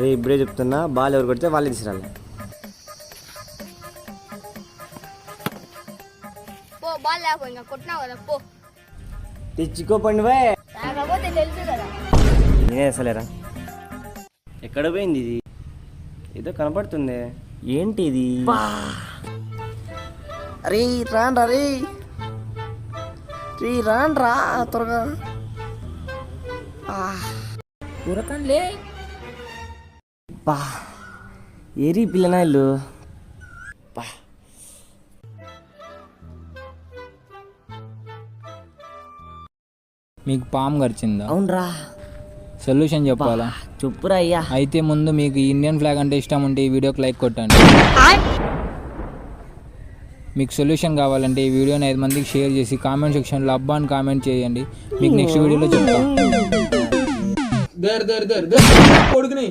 రే ఇప్పుడే చెప్తున్నా, బాల్ ఎవరు కొడితే వాళ్ళే తీసుకురాలి. పో బాల్ లేకపో ఇంకా కొట్టినావు కదా పో. తెచ్చుకోపండి బాయ్. రాకపోతే తెలుసు కదా. నేనే అసలేరా. ఎక్కడ పోయింది ఇది? ఏదో కనపడుతుంది. ఏంటి ఇది? అరే రాండ్రా రే రాండ్రా త్వరగా. ఉరకంలే. బా ఏరి పిల్లనా ఇల్లు. బా మీకు పాము గడిచిందా? అవునరా. సొల్యూషన్ చెప్పాలా? చెప్పురా అయ్యా. అయితే ముందు మీకు ఇండియన్ ఫ్లాగ్ అంటే ఇష్టం ఉంటే ఈ వీడియోకి లైక్ కొట్టండి. మీకు సొల్యూషన్ కావాలంటే ఈ వీడియోని 5 మందికి షేర్ చేసి కామెంట్ సెక్షన్లో అబ్బా అని కామెంట్ చేయండి. మీకు నెక్స్ట్ వీడియోలో చెప్తాను.